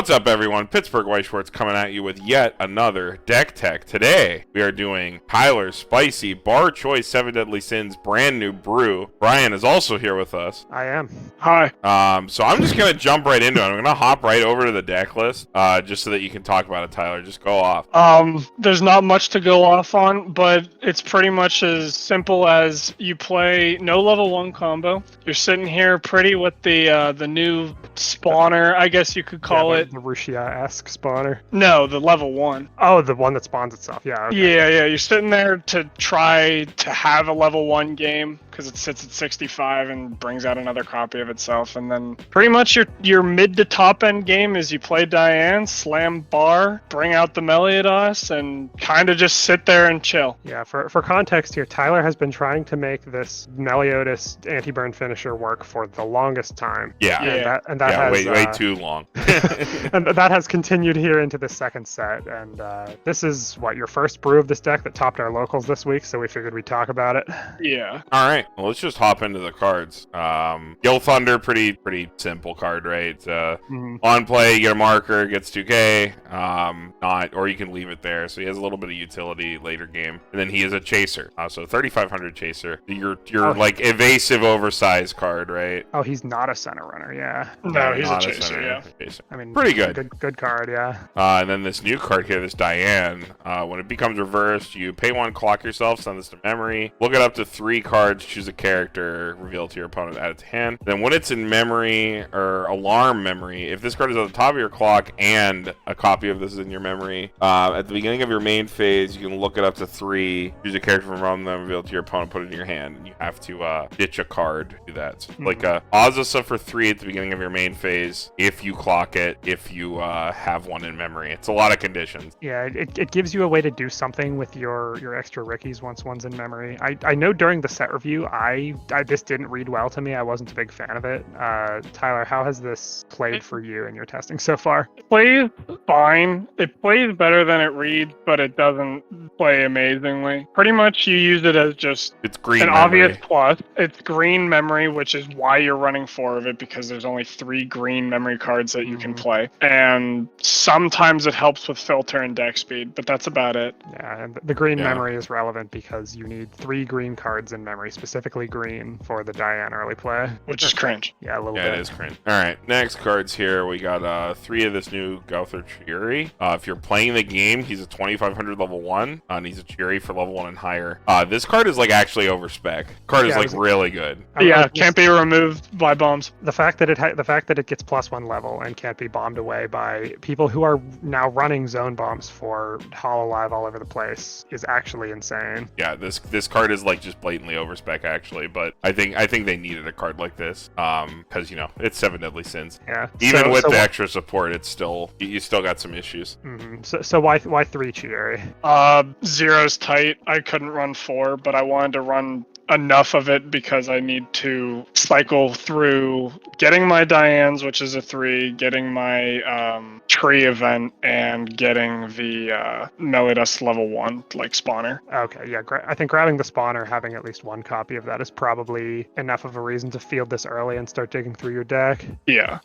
What's up, everyone? Pittsburgh White Shorts coming at you with yet another Deck Tech. Today, we are doing Tyler's Spicy Bar Choice 7 Deadly Sins brand new brew. Brian is also here with us. I am. Hi. So I'm just going to jump right into it. I'm going to hop right over to the deck list, just so that you can talk about it, Tyler. Just go off. There's not much to go off on, but it's pretty much as simple as you play no level 1 combo. You're sitting here pretty with the new spawner, I guess you could call it. The Rushia-esque spawner. No, the level 1. Oh, the one that spawns itself. Yeah. Okay. Yeah. You're sitting there to try to have a level 1 game because it sits at 65 and brings out another copy of itself. And then pretty much your mid to top end game is you play Diane, slam bar, bring out the meliodas, and kind of just sit there and chill. Yeah. For context here, Tyler has been trying to make this meliodas anti-burn finisher work for the longest time. Yeah. And that has way too long. and that has continued here into the second set. And this is your first brew of this deck that topped our locals this week, so we figured we'd talk about it. Yeah. All right. Well, let's just hop into the cards. Gil Thunder, pretty simple card, right? On play, you get a marker, gets 2k. Or you can leave it there. So he has a little bit of utility later game. And then he is a chaser. So 3,500 chaser. Your like evasive, oversized card, right? Oh, he's not a center runner. Yeah. No, he's a chaser. Yeah. I mean, pretty good. Good card. Yeah. And then this new card here, this Diane. When it becomes reversed, you pay 1, clock yourself, send this to memory. Look it up to 3 cards, choose a character, reveal it to your opponent, add it to hand. Then when it's in memory or alarm memory, if this card is at the top of your clock and a copy of this is in your memory, at the beginning of your main phase, you can look it up to 3, choose a character from around them, reveal it to your opponent, put it in your hand, and you have to ditch a card to do that. So like Azusa for 3 at the beginning of your main phase, if you clock it, if you have one in memory. It's a lot of conditions. Yeah, it gives you a way to do something with your extra Rickies once one's in memory. I know during the set review, this didn't read well to me. I wasn't a big fan of it. Tyler, how has this played for you in your testing so far? It plays fine. It plays better than it reads, but it doesn't play amazingly. Pretty much you use it as just it's green an memory. Obvious plus. It's green memory, which is why you're running 4 of it, because there's only 3 green memory cards that you can play. And sometimes it helps with filter and deck speed, but that's about it. Yeah, and the green memory is relevant because you need 3 green cards in memory, specifically green, for the Diane early play. Which is cringe. Yeah, a little bit. Yeah, it is cringe. All right, next cards here. We got 3 of this new Gowther Chiri. If you're playing the game, he's a 2,500 level 1, and he's a Chiri for level 1 and higher. This card is like actually over spec. Card is like really good. Yeah, can't be removed by bombs. The fact that it gets +1 level and can't be bombed away by people who are now running zone bombs for Hololive all over the place is actually insane. Yeah, this card is like just blatantly over spec actually, but I think they needed a card like this because it's 7 Deadly Sins. Yeah. Even with the extra support, it's still you still got some issues. So why 3 Chieri? 0's tight. I couldn't run 4, but I wanted to run enough of it because I need to cycle through getting my Dianes, which is a 3, getting my tree event, and getting the meliodas level 1 like spawner. Okay, yeah, I think grabbing the spawner, having at least 1 copy of that is probably enough of a reason to field this early and start digging through your deck. Yeah.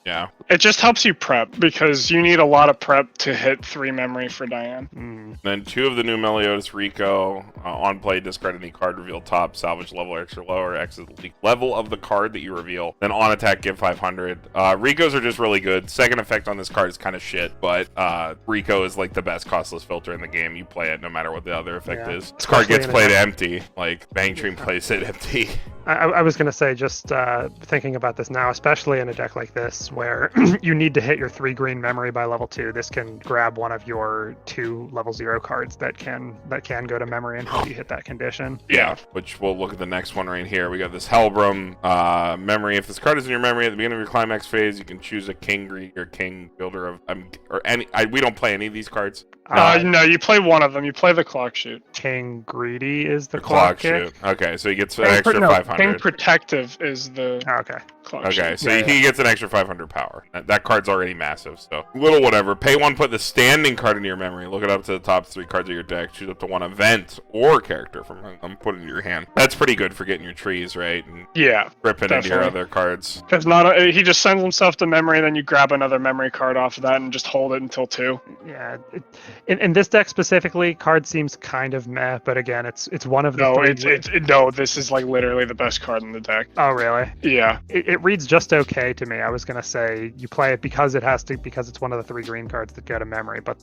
It just helps you prep because you need a lot of prep to hit 3 memory for Diane. Then 2 of the new meliodas Rico. On play, discard any card, reveal top, salvage level extra low, or exit the level of the card that you reveal. Then on attack, give 500. Ricos are just really good. Second effect on this card is kind of shit, but Rico is like the best costless filter in the game. You play it no matter what the other effect is. This card gets played empty. Like Bang Dream plays it empty. I was going to say, just thinking about this now, especially in a deck like this where you need to hit your 3 green memory by level 2, this can grab one of your 2 level 0 cards that can go to memory and help you hit that condition. Yeah, which we'll look at the next one right here. We got this Hellbrum memory. If this card is in your memory at the beginning of your climax phase, you can choose a king greed or king builder of or any. We don't play any of these cards. No, you play one of them. You play the clock shoot. King Greedy is the clock kick. shoot. Okay, so he gets an extra 500. King Protective is the Okay. clock Okay, shoot. so Yeah, he gets an extra 500 power. That card's already massive, so little whatever. Pay one, put the standing card into your memory. Look it up to the top 3 cards of your deck. Choose up to one event or character from them. Put it into your hand. That's pretty good for getting your trees, right? And Yeah, ripping into your definitely. other cards. Because he just sends himself to memory, then you grab another memory card off of that and just hold it until 2. Yeah. In this deck specifically, card seems kind of meh, but again, it's one of the No, three. no. This is like literally the best card in the deck. Oh, really? Yeah. It reads just okay to me. I was gonna say you play it because it's one of the 3 green cards that go to memory, but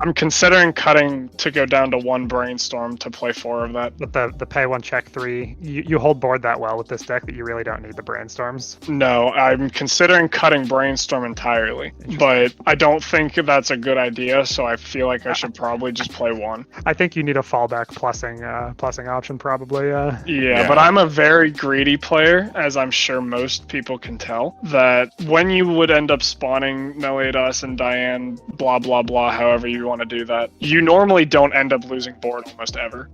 I'm considering cutting to go down to 1 brainstorm to play 4 of that. the pay 1 check 3, you hold board that well with this deck that you really don't need the brainstorms. No, I'm considering cutting brainstorm entirely, but I don't think that's a good idea. So I feel like I should probably just play 1. I think you need a fallback plussing option probably. Yeah, but I'm a very greedy player, as I'm sure most people can tell, that when you would end up spawning meliodas and Diane, blah, blah, blah, however you want to do that, you normally don't end up losing board almost ever.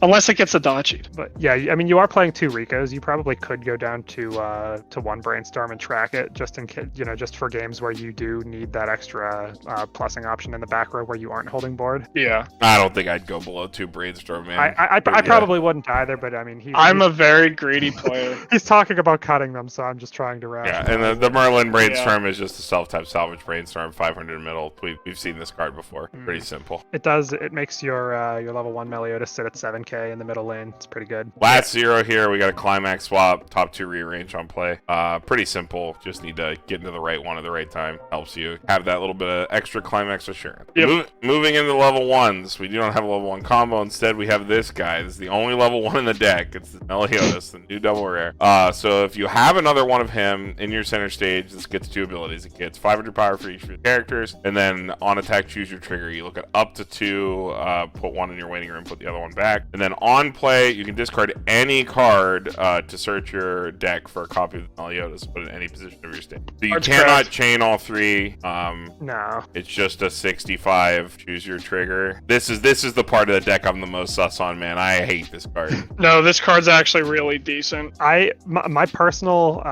Unless it gets a dodgy. But yeah, I mean, you are playing 2 Ricos. You probably could go down to 1 brainstorm and track it, just in case, just for games where you do need that extra plussing option in the back row where you aren't holding board. Yeah. I don't think I'd go below 2 brainstorm, man. I probably wouldn't either, but I mean, I'm a very greedy player. he's talking about cutting them, so I'm just trying to rationalize. Yeah, and the Merlin brainstorm is just a self-type salvage brainstorm, 500 middle. We've seen this card before. Pretty simple. It makes your level 1 Meliodas sit at 7k in the middle lane. It's pretty good. Last 0 here, we got a climax swap, top 2 rearrange on play. Pretty simple. Just need to get into the right one at the right time. Helps you have that little bit of extra climax assurance. Yep. Moving into level 1s, we do not have a level 1 combo. Instead, we have this guy. This is the only level 1 in the deck. It's the Meliodas, the new double rare. So if you have another one of him in your center stage, this gets 2 abilities. It gets 500 power for each of your characters, and then on attack, choose your trigger. You look at up to 2, put 1 in your waiting room, put the other one back, and then on play, you can discard any card to search your deck for a copy of the Meliodas, put it in any position of your stage. So you cannot chain all 3. No. It's just a 65. Choose your trigger. This is the part of the deck I'm the most sus on, man. I hate this card. No, this card's actually really decent. My personal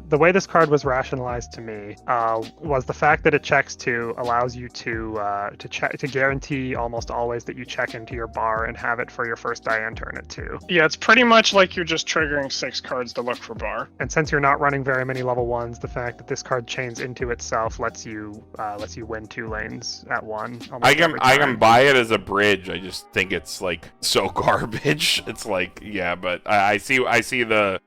the way this card was rationalized to me was the fact that it checks 2 allows you to guarantee almost always that you check into your bar and have it for your first Diane turn at 2. Yeah, it's pretty much like you're just triggering 6 cards to look for bar. And since you're not running very many level 1s, the fact that this card chains into itself lets you win 2 lanes at 1. I can buy it as a bridge. I just think it's like so garbage. It's like, yeah, but I see the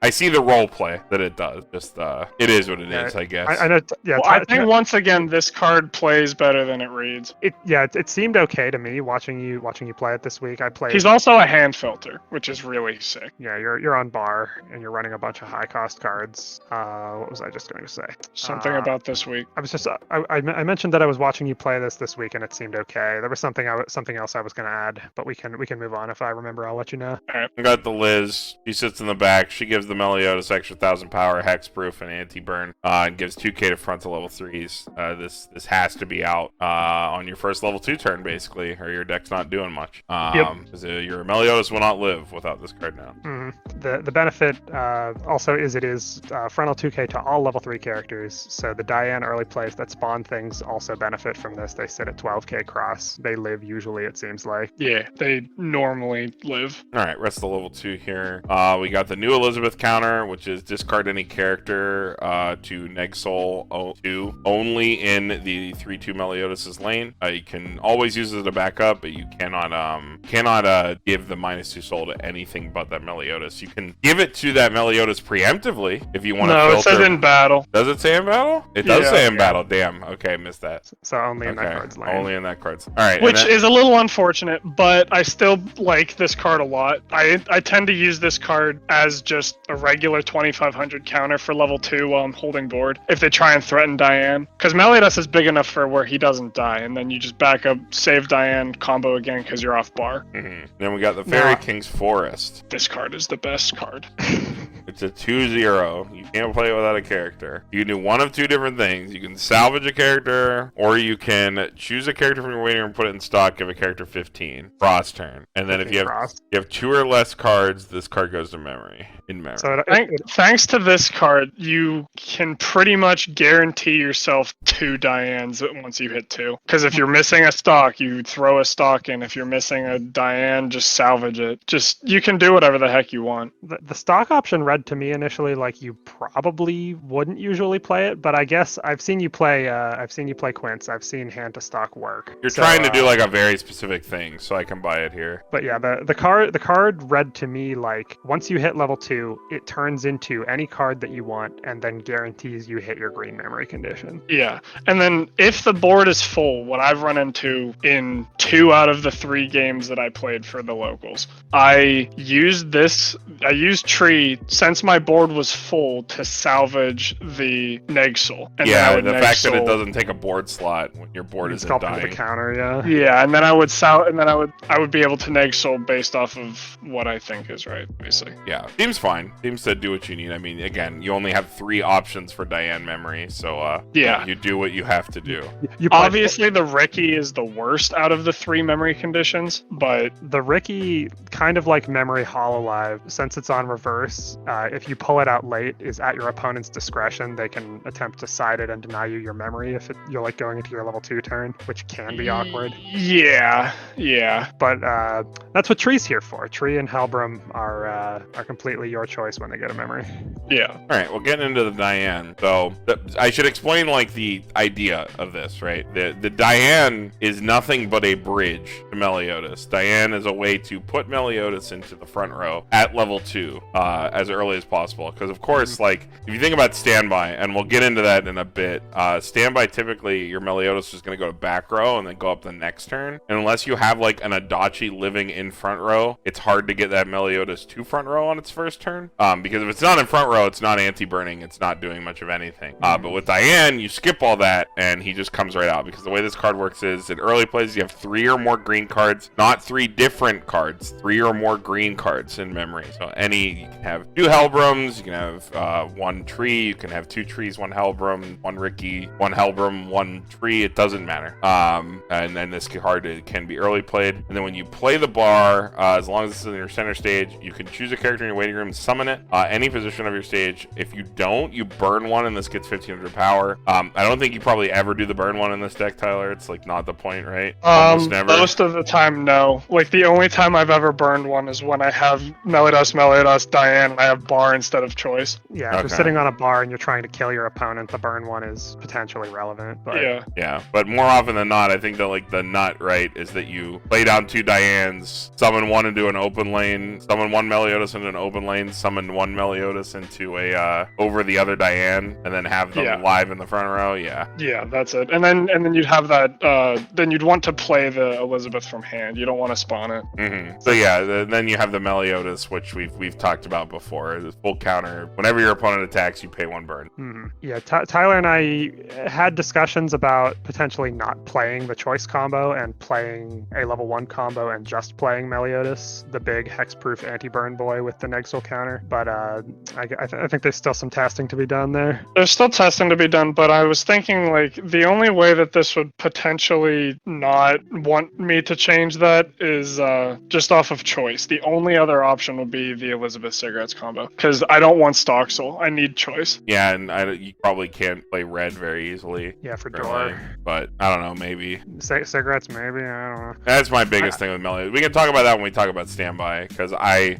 role play that it does. Just it is what it is, I guess. I know. Yeah, Well, I think once again this card plays better than it reads. It seemed okay to me watching you play it this week. I played. He's also a hand filter, which is really sick. Yeah, you're on bar and you're running a bunch of high cost cards. What was I just going to say? Something about this week. I was just I mentioned that I was watching you play this week and it seemed okay. There was something else I was going to add, but we can move on. If I remember, I'll let you know. All right. I got the Liz. She sits in the back. She gives the Meliodas extra 1,000 power, hexproof, and anti-burn, and gives 2k to front to level 3s. This has to be out on your first level 2 turn, basically, or your deck's not doing much. Because your Meliodas will not live without this card now. The benefit also is it is frontal 2k to all level 3 characters, so the Diane early plays that spawn things also benefit from this. They sit at 12k cross. They live usually, it seems like. Yeah, they normally live. All right, rest of the level 2 here. We got the new Elizabeth counter, which is discard any character to Negsoul 2 only in the 3/2 Meliodas' lane. You can always use it as a backup, but you cannot give the -2 soul to anything but that Meliodas. You can give it to that Meliodas preemptively if you want to filter. No, it says in battle. Does it say in battle? It does say in battle. Damn. Okay, missed that. So only in that card's lane. Only in that card's. All right. Which is a little unfortunate, but I still like this card a lot. I tend to use this card as just a regular 2500 counter for level 2 while I'm holding board if they try and threaten Diane. Because Meliodas is big enough for where he doesn't die, and then you just back up, save Diane, combo again because you're off bar. Then we got the Fairy King's Forest. This card is the best card. It's a 2/0. You can't play it without a character. You can do one of two different things. You can salvage a character, or you can choose a character from your waiting room, put it in stock, give a character 15. Frost turn. And then if you have 2 or less cards, this card goes to memory. In memory. So thanks to this card, you can pretty much guarantee yourself 2 Dianes once you hit 2. Because if you're missing a stock, you throw a stock in. If you're missing a Diane, just salvage it. You can do whatever the heck you want. The stock option read to me initially like you probably wouldn't usually play it, but I guess I've seen you play Quince. I've seen hand to stock work. You're trying to do like a very specific thing, so I can buy it here. But yeah, the card read to me like once you hit level 2, it turns into any card that you want and then guarantees you hit your green memory condition. Yeah. And then if the board is full, what I've run into in 2 out of the 3 games that I played for the locals, I used Tree since my board was full to salvage the Negsoul. And yeah, the fact that it doesn't take a board slot when your board is dying. The counter, yeah. Yeah, and then I would be able to Negsoul based off of what I think is right, basically. Yeah, seems fine. Seems to do what you need. I mean, again, you only have 3 options for Diane memory, so yeah, you do what you have to do. Obviously, the Ricky is the worst out of the 3 memory conditions, but the Ricky, kind of like Memory Hololive, since it's on reverse, if you pull it out late, is at your opponent's discretion. They can attempt to side it and deny you your memory if you're like going into your level 2 turn, which can be awkward. Yeah. But that's what Tree's here for. Tree and Helbram are completely your choice when they get a memory. Yeah. All right, well, getting into the Diane. So I should explain like the idea of this, right? The Diane is nothing but a bridge to Meliodas. Diane is a way to put Meliodas into the front row at level 2 as early as possible. Because of course, like if you think about standby, and we'll get into that in a bit, standby typically your Meliodas is going to go to back row and then go up the next turn. And unless you have like an Adachi living in front row, it's hard to get that Meliodas to front row on its first turn. Because if it's not in front row, it's not anti-burning, it's not doing much of anything. But with Diane, you skip all that and he just comes right out, because the way this card works is in early plays you have 3 or more green cards, not 3 different cards, 3 or more green cards in memory. So you can have 2 Helbrams, you can have 1 Tree, you can have 2 Trees, 1 Helbram, 1 Ricky, 1 Helbram, 1 Tree, it doesn't matter. And then this card can be early played. And then when you play the bar, as long as this is in your center stage, you can choose a character in your waiting room, summon it, any position of your stage. If you don't, you burn 1 and this gets 1500 power. I don't think you probably ever do the burn 1 in this deck, Tyler. It's like not the point, right? Almost never. Most of the time, no. Like the only time I've ever burned 1 is when I have Meliodas, Diane, and I have bar instead of choice. Yeah, if you're sitting on a bar and you're trying to kill your opponent, the burn 1 is potentially relevant. But yeah, but more often than not, I think that like the nut, right, is that you play down 2 Dianes, summon 1 into an open lane, summon 1 Meliodas into an open lane, summon 1 Meliodas into a over the other Diane, and then have them live in the front row. Yeah, that's it. And then you'd have that. Then you'd want to play the Elizabeth from hand. You don't want to spawn it. Mm-hmm. So yeah, then you have the Meliodas, which we've talked about before. The full counter. Whenever your opponent attacks, you pay 1 burn. Mm-hmm. Yeah, Tyler and I had discussions about potentially not playing the choice combo and playing a level 1 combo and just playing Meliodas, the big hexproof anti-burn boy with the Negsoul counter. But I think there's still some testing to be done there. There's still testing to be done, but I was thinking like the only way that this would potentially not want me to change that is just off of choice. The only other option would be the Elizabeth Cigarettes combo, because I don't want Stocksoul. I need choice. Yeah, and you probably can't play red very easily. Yeah, for door. But I don't know, maybe. Cigarettes, maybe. I don't know. That's my biggest thing with Meliodas. We can talk about that when we talk about standby, because I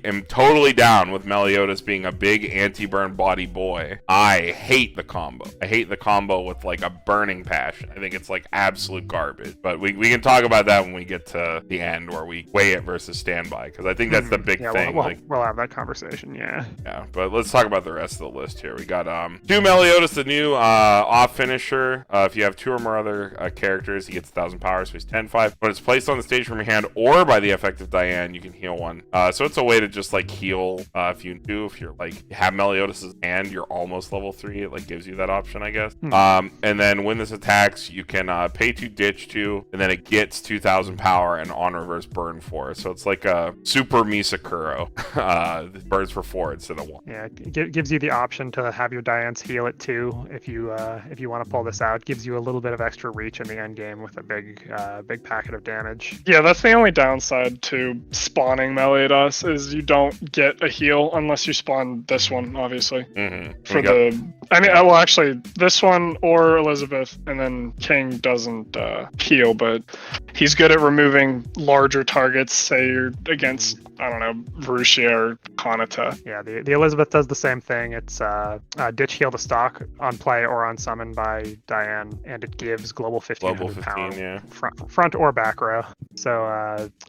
am totally down with Meliodas being a big anti-burn body boy. I hate the combo. I hate the combo with like a burning passion. I think it's like absolute garbage. But we can talk about that when we get to the end where we weigh it versus standby, because I think that's the big thing. We'll have that conversation, yeah. Yeah, but let's talk about the rest of the list here. We got 2 Meliodas, the new off finisher. If you have 2 or more other characters, he gets 1,000 power, so he's 10-5. When it's placed on the stage from your hand or by the effective Diane, you can heal 1. So it's a way to just like heal heal if you're like have Meliodas' hand, you're almost level 3. It like gives you that option, I guess. And then when this attacks, you can pay 2, ditch 2, and then it gets 2,000 power and on reverse burn 4. So it's like a super Misakuro. It burns for 4 instead of 1. Yeah, it gives you the option to have your Dianes heal it too if you want to pull this out. Gives you a little bit of extra reach in the end game with a big packet of damage. Yeah, that's the only downside to spawning Meliodas is you don't get a heal unless you spawn this one, obviously. Well, actually, this one or Elizabeth, and then King doesn't heal, but he's good at removing larger targets. Say you're against, I don't know, Rushia or Hanata. Yeah, the Elizabeth does the same thing. It's ditch heal to stock on play or on summon by Diane, and it gives global 1500 power, yeah. front or back row. So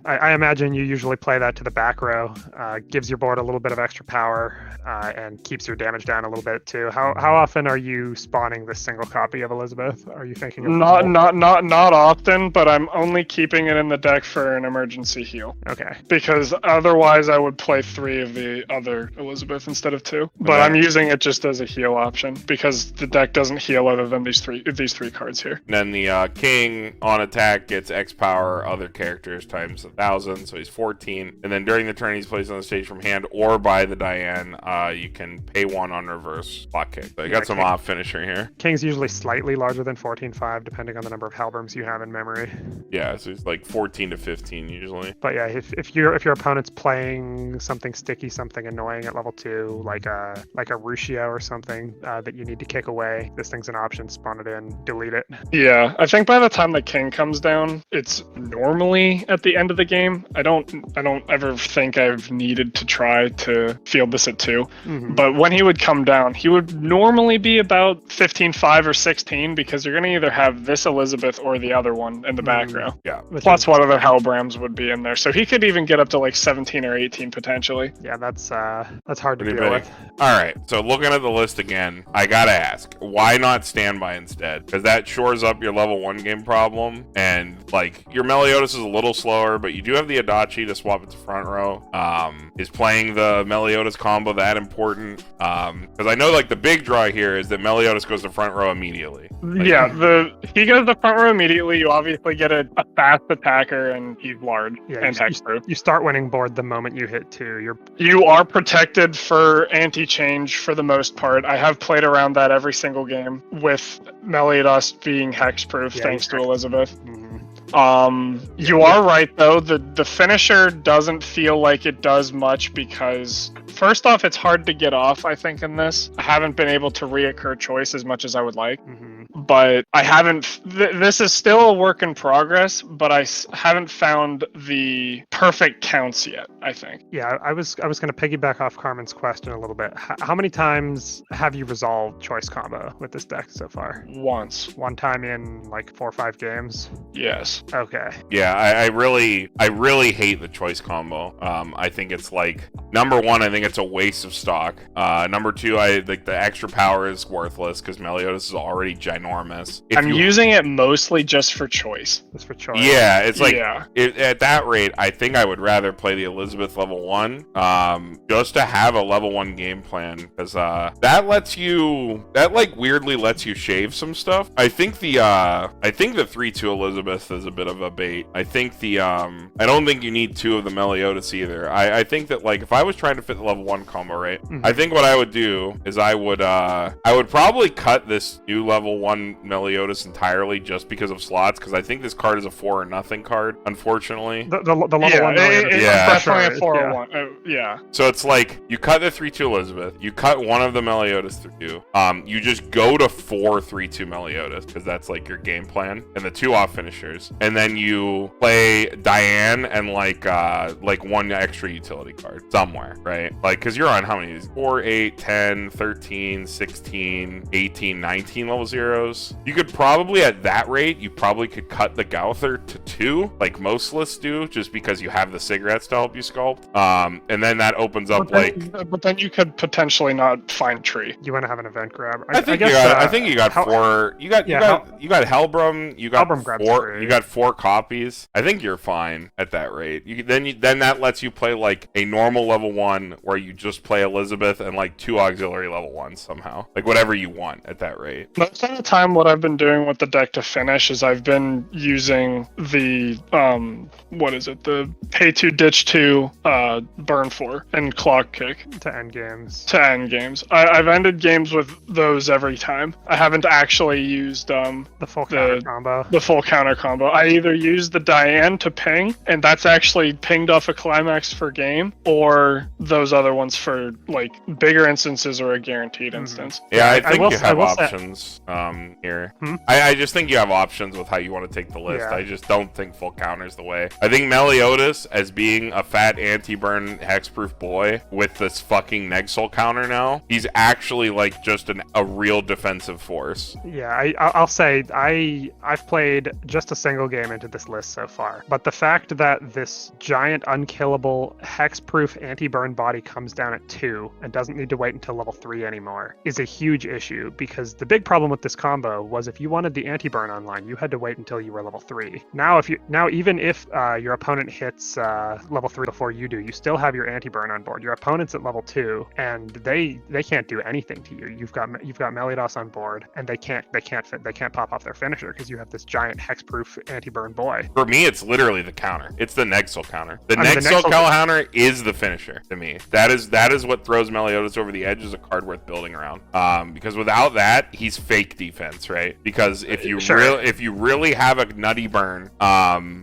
I imagine you usually play that to the back row. Gives your board a little bit of extra power and keeps your damage down a little bit too. How often are you spawning this single copy of Elizabeth? Are you thinking of not often, but I'm only keeping it in the deck for an emergency heal. Okay. Because otherwise I would play 3 of the other Elizabeth instead of 2. But I'm using it just as a heal option because the deck doesn't heal other than these three cards here. And then the King on attack gets X power other characters times 1,000, so he's 14. And then during the turn he's placed on the stage from hand or by the Diane, you can pay 1 on reverse block kick. So you got some off finisher here. King's usually slightly larger than 14.5 depending on the number of Halberms you have in memory. Yeah, so he's like 14 to 15 usually. But yeah, if your opponent's playing something sticky, something annoying at level 2, like a Rushia or something that you need to kick away, this thing's an option. Spawn it in, delete it. Yeah, I think by the time the King comes down, it's normally at the end of the game. I don't ever think I've needed to try to field this at 2. But when he would come down, he would normally be about 15.5 or 16 because you're going to either have this Elizabeth or the other one in the back row. Yeah. Plus what other Halbrams would be in there. So he could even get up to like 17 or 18 potentially. Yeah, that's hard to deal with. All right, so looking at the list again, I gotta ask, why not standby instead? Because that shores up your level 1 game problem, and like your Meliodas is a little slower, but you do have the Adachi to swap it to front row. Is playing the Meliodas combo that important? Because I know like the big draw here is that Meliodas goes to front row immediately. Like, he goes to front row immediately. You obviously get a fast attacker, and he's large and hexproof. You start winning board the moment you hit 2. You are protected for anti-change for the most part. I have played around that every single game with Meliodas being hexproof thanks to Elizabeth. You are right though, the finisher doesn't feel like it does much because first off, it's hard to get off, I think, in this. I haven't been able to reoccur choice as much as I would like. But I haven't, this is still a work in progress, but I haven't found the perfect counts yet, I think. Yeah, I was going to piggyback off Carmen's question a little bit. How many times have you resolved choice combo with this deck so far? Once. One time in like 4 or 5 games? Yes. Okay. Yeah, I really hate the choice combo. I think it's like, number 1, I think it's a waste of stock. Number 2, I think the extra power is worthless because Meliodas is already ginormous. I'm using it mostly just for choice. Just for choice. Yeah, it's like at that rate, I think I would rather play the Elizabeth level 1, just to have a level 1 game plan because that like weirdly lets you shave some stuff. I think the 3-2 Elizabeth is a bit of a bait. I think I don't think you need 2 of the Meliodas either. I think that like if I was trying to fit the level 1 combo right, I think what I would do is I would probably cut this new level 1 Meliodas entirely just because of slots, because I think this card is a 4 or nothing card, unfortunately. The level 1 Meliodas. It's definitely a 4 or 1. Yeah. So it's like you cut the 3-2 Elizabeth, you cut one of the Meliodas through, you just go to 4 3-2 Meliodas because that's like your game plan, and the 2 off finishers, and then you play Diane and like 1 extra utility card somewhere, right? Like because you're on how many? 4, 8, 10, 13, 16, 18, 19 level 0s. those. You could probably, at that rate, you probably could cut the Gauther to 2, like most lists do, just because you have the cigarettes to help you sculpt. And then that opens up but then you could potentially not find tree. You want to have an event grab? I think you got 4. You got Hellbrum. You got Hellbrum 4. You got 4 copies. I think you're fine at that rate. Then that lets you play like a normal level 1 where you just play Elizabeth and like 2 auxiliary level 1s somehow, like whatever you want at that rate. Most of the time, what I've been doing with the deck to finish is I've been using the the pay 2 ditch 2 burn 4 and clock kick to end games. I've ended games with those every time. I haven't actually used the full counter combo. The full counter combo. I either use the Diane to ping, and that's actually pinged off a climax for game, or those other ones for like bigger instances or a guaranteed instance. Yeah, I think you have options here. I just think you have options with how you want to take the list. Yeah. I just don't think full counter is the way. I think Meliodas, as being a fat anti-burn hexproof boy with this fucking Negsoul counter now, he's actually like just a real defensive force. Yeah, I'll say I've played just a single game into this list so far, but the fact that this giant unkillable hexproof anti-burn body comes down at 2 and doesn't need to wait until level 3 anymore is a huge issue, because the big problem with this combo was if you wanted the anti-burn online, you had to wait until you were level 3. Now even if your opponent hits level 3 before you do, you still have your anti-burn on board. Your opponent's at level 2 and they can't do anything to you. You've got meliodas on board, and they can't pop off their finisher because you have this giant hexproof anti-burn boy. For me, it's literally the counter. It's the Negsoul counter. The Negsoul counter is the finisher to me. That is what throws Meliodas over the edge as a card worth building around. Because without that, he's fake defense, right? Because if you really have a nutty burn,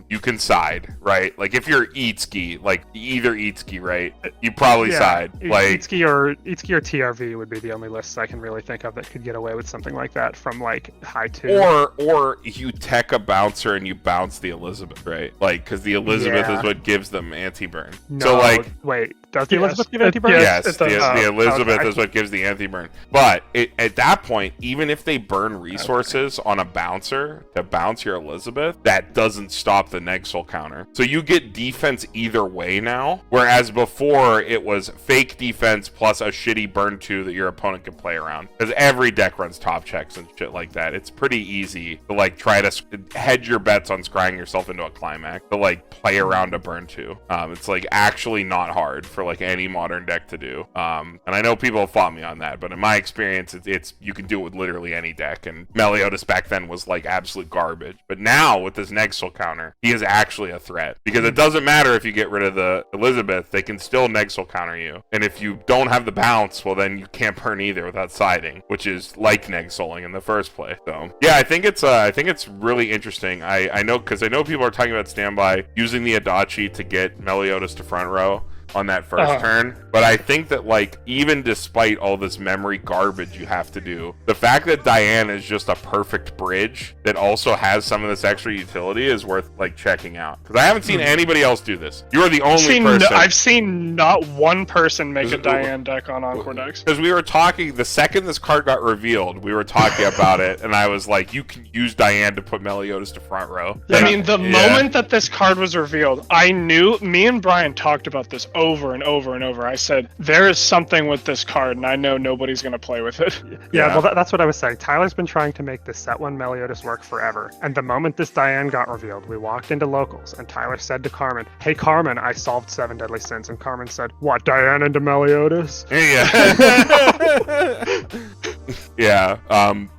you can side, right? Like if you're Eatski, like either Eatski, right? You probably side. Like Eatski or TRV would be the only lists I can really think of that could get away with something like that from like high 2. Or you tech a bouncer and you bounce the Elizabeth, right? Like because the Elizabeth is what gives them anti-burn. No, so like wait, does the Elizabeth give anti-burn? Yes, the Elizabeth is what gives the anti-burn. But at that point, even if they burn resources on a bouncer to bounce your Elizabeth, that doesn't stop the Negsoul counter. So you get defense either way now, whereas before it was fake defense plus a shitty burn 2 that your opponent can play around. Because every deck runs top checks and shit like that. It's pretty easy to like try to hedge your bets on scrying yourself into a climax, to like play around a burn 2. It's like actually not hard for like any modern deck to do. And I know people have fought me on that, but in my experience, it's you can do it with literally any deck. And Meliodas back then was like absolute garbage. But now with this Negsoul counter, he is actually a threat, because it doesn't matter if you get rid of the Elizabeth, they can still Negsoul counter you. And if you don't have the bounce, well then you can't burn either without siding, which is like Negsouling in the first place. So yeah, I think it's really interesting. I know people are talking about standby using the Adachi to get Meliodas to front row on that first turn, but I think that like even despite all this memory garbage you have to do, the fact that Diane is just a perfect bridge that also has some of this extra utility is worth like checking out, because I haven't seen anybody else do this. You are the only person. I've seen not one person make a Diane deck on Encore decks. Because we were talking, the second this card got revealed, we were talking about it, and I was like, you can use Diane to put Meliodas to front row. I mean, the moment that this card was revealed, I knew, me and Brian talked about this over and over and over. I said, there is something with this card, and I know nobody's going to play with it. Yeah, well, that's what I was saying. Tyler's been trying to make this set 1 Meliodas work forever. And the moment this Diane got revealed, we walked into locals, and Tyler said to Carmen, "Hey, Carmen, I solved 7 Deadly Sins." And Carmen said, "What, Diane into Meliodas?" Yeah. Yeah,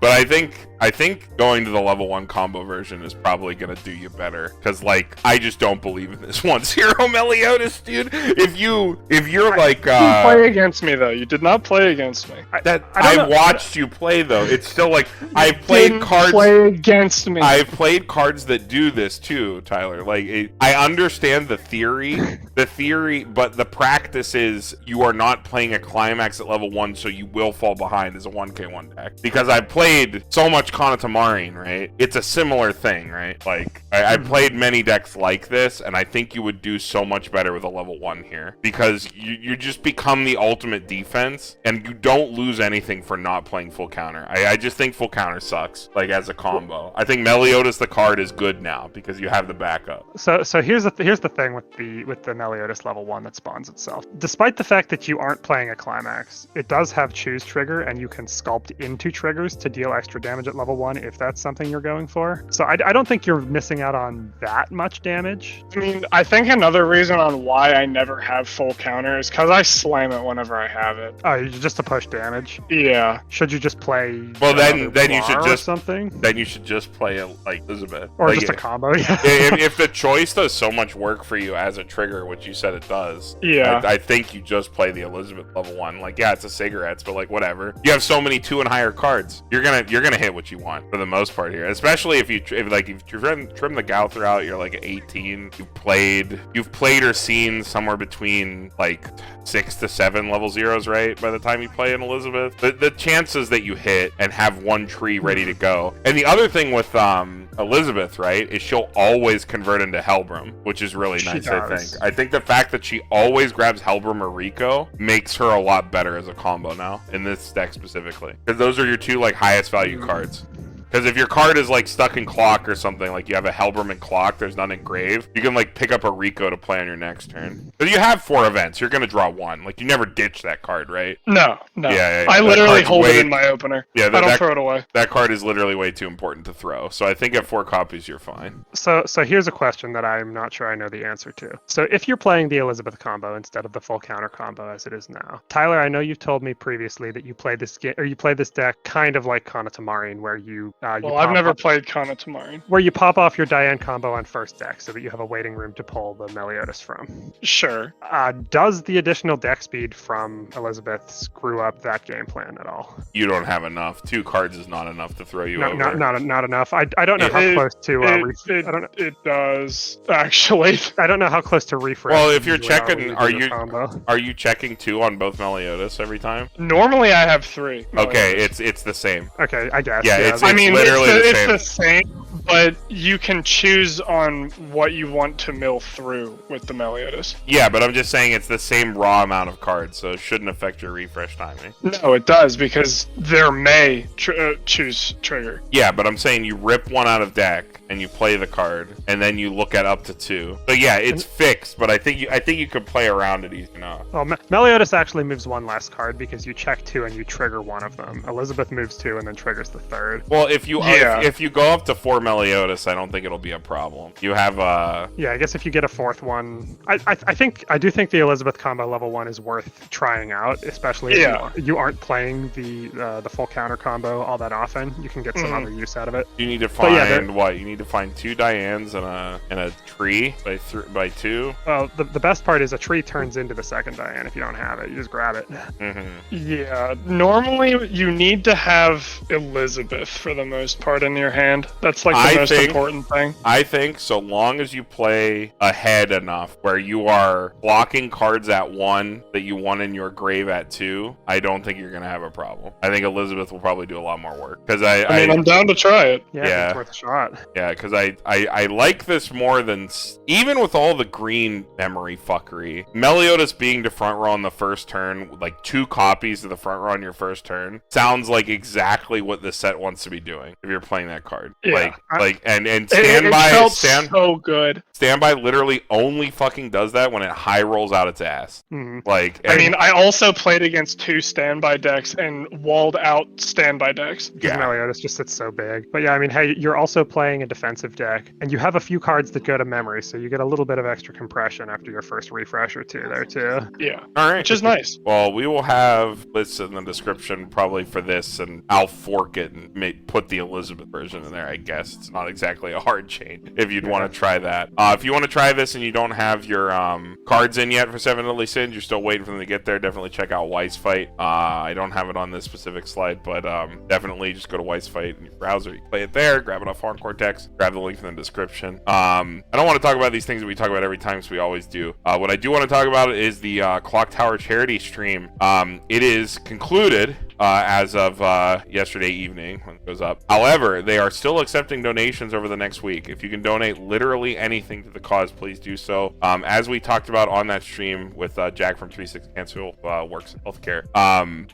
but I think going to the level 1 combo version is probably gonna do you better, because like I just don't believe in this 1-0 Meliodas, dude. If you're like you didn't play against me though. You did not play against me. I watched you play though. It's still like I've played cards. Play against me. I've played cards that do this too, Tyler. Like I understand the theory, but the practice is you are not playing a climax at level 1, so you will fall behind as a 1 1k1 deck because I played so much Kanatamarine, right? It's a similar thing, right? Like I played many decks like this, and I think you would do so much better with a level 1 here because you just become the ultimate defense, and you don't lose anything for not playing full counter. I just think full counter sucks, like as a combo. I think Meliodas the card is good now because you have the backup. So here's the thing with the Meliodas level 1 that spawns itself. Despite the fact that you aren't playing a climax, it does have choose trigger, and you can sculpt into triggers to deal extra damage at level 1 if that's something you're going for. So I don't think you're missing out on that much damage. I mean, I think another reason on why I never have full counter is because I slam it whenever I have it. Oh, just to push damage. Yeah. Should you just play? Well, then you should just something. Then you should just play it like Elizabeth, or like just a combo. Yeah. if the choice does so much work for you as a trigger, which you said it does, yeah, I think you just play the Elizabeth level 1. Like, yeah, it's a cigarettes, but like whatever. You have so many 2 and higher cards. You're gonna hit what you want for the most part here. Especially if you trim the Gal throughout, you're like 18. You've played or seen somewhere between like 6 to 7 level 0s, right? By the time you play an Elizabeth, the chances that you hit and have one tree ready to go. And the other thing with Elizabeth, right, is she'll always convert into Helbram, which is really nice. I think the fact that she always grabs Helbram or Rico makes her a lot better as a combo now in this deck specifically, because those are your 2 like highest value cards. Because if your card is like stuck in Clock or something, like you have a Helbram in Clock, there's none in Grave, you can like pick up a Rico to play on your next turn. But you have 4 events, you're gonna draw 1. Like you never ditch that card, right? No. Yeah. I literally hold it in my opener. Yeah, I don't throw it away. That card is literally way too important to throw. So I think at 4 copies, you're fine. So here's a question that I'm not sure I know the answer to. So if you're playing the Elizabeth combo instead of the full counter combo as it is now, Tyler, I know you've told me previously that you play this deck kind of like Kanatamarine, where you I've never played Kanatamarine. Where you pop off your Diane combo on first deck so that you have a waiting room to pull the Meliodas from. Sure. Does the additional deck speed from Elizabeth screw up that game plan at all? You don't have enough. 2 cards is not enough to throw you over. Not enough. I don't know how close to it does actually. I don't know how close to refresh. Well, if you're checking, are you checking 2 on both Meliodas every time? Normally I have 3. Okay, it's the same. Okay, I guess. Yeah, it's literally the same, but you can choose on what you want to mill through with the Meliodas. Yeah, but I'm just saying it's the same raw amount of cards, so it shouldn't affect your refresh timing. No, it does, because there may choose trigger. Yeah, but I'm saying you rip 1 out of deck and you play the card, and then you look at up to 2. So yeah, it's fixed, but I think you could play around it easy enough. Well, Meliodas actually moves 1 less card because you check 2 and you trigger 1 of them. Elizabeth moves 2 and then triggers the 3rd. Well, if you go up to 4 Meliodas, I don't think it'll be a problem. You have yeah, I guess if you get a 4th one, I do think the Elizabeth combo level 1 is worth trying out, especially if you aren't playing the full counter combo all that often. You can get some other use out of it. You need to find what? You need to find 2 Dianes and a tree by 2. Well, the best part is a tree turns into the second Diane if you don't have it. You just grab it. Yeah, normally you need to have Elizabeth for the most part in your hand. That's like the most important thing. I think so long as you play ahead enough where you are blocking cards at 1 that you want in your grave at 2, I don't think you're going to have a problem. I think Elizabeth will probably do a lot more work. Because I'm down to try it. Yeah, it's worth a shot. Yeah, because I like this more than... Even with all the green memory fuckery, Meliodas being to front row on the first turn, like 2 copies of the front row on your first turn, sounds like exactly what the set wants to be doing if you're playing that card. Yeah. And standby... It felt so good. Standby literally only fucking does that when it high rolls out its ass. I also played against 2 standby decks and walled out standby decks. Yeah, Meliodas just sits so big. But yeah, I mean, hey, you're also playing a defensive deck, and you have a few cards that go to memory, so you get a little bit of extra compression after your first refresh or 2 there too. Yeah. All right. Which is nice. Well, we will have lists in the description probably for this, and I'll fork it and put the Elizabeth version in there, I guess. It's not exactly a hard change if you'd want to try that. If you want to try this and you don't have your cards in yet for 7 Deadly Sins, you're still waiting for them to get there, definitely check out Weiss Fight. I don't have it on this specific slide, but definitely just go to Weiss Fight in your browser. You can play it there, grab it off Horn Cortex, grab the link in the description. I don't want to talk about these things that we talk about every time, so we always do. What I do want to talk about is the Clock Tower charity stream. It is concluded. as of yesterday evening when it goes up. However, they are still accepting donations over the next week. If you can donate literally anything to the cause, please do so. As we talked about on that stream with Jack from 360 Cancer Works Healthcare,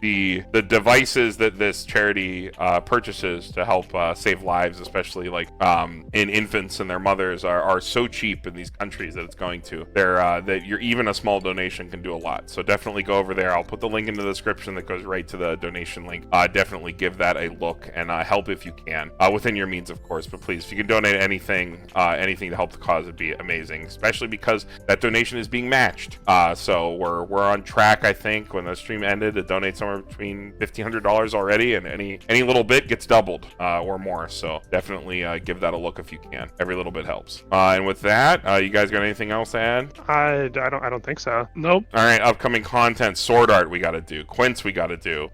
the devices that this charity purchases to help save lives, especially like in infants and their mothers, are so cheap in these countries that it's going to. That you're even a small donation can do a lot. So definitely go over there. I'll put the link in the description that goes right to the donation link. Definitely give that a look and help if you can, within your means, of course. But please, if you can donate anything to help the cause, it'd be amazing, especially because that donation is being matched. So we're on track, I think, when the stream ended, to donate somewhere between $1,500 already, and any little bit gets doubled or more. So definitely give that a look if you can. Every little bit helps. And with that, you guys got anything else to add? I don't think so. Nope. All right, upcoming content, Sword Art we got to do, Quince we got to do.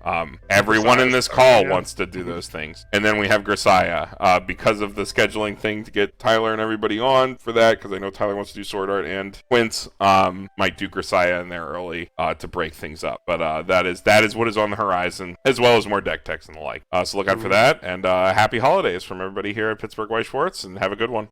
Everyone in this call wants to do those things. And then we have Grisaya, because of the scheduling thing to get Tyler and everybody on for that, because I know Tyler wants to do Sword Art, and Quince might do Grisaya in there early to break things up. But that is what is on the horizon, as well as more deck techs and the like. So look out for that, and happy holidays from everybody here at Pittsburgh White Schwartz, and have a good one.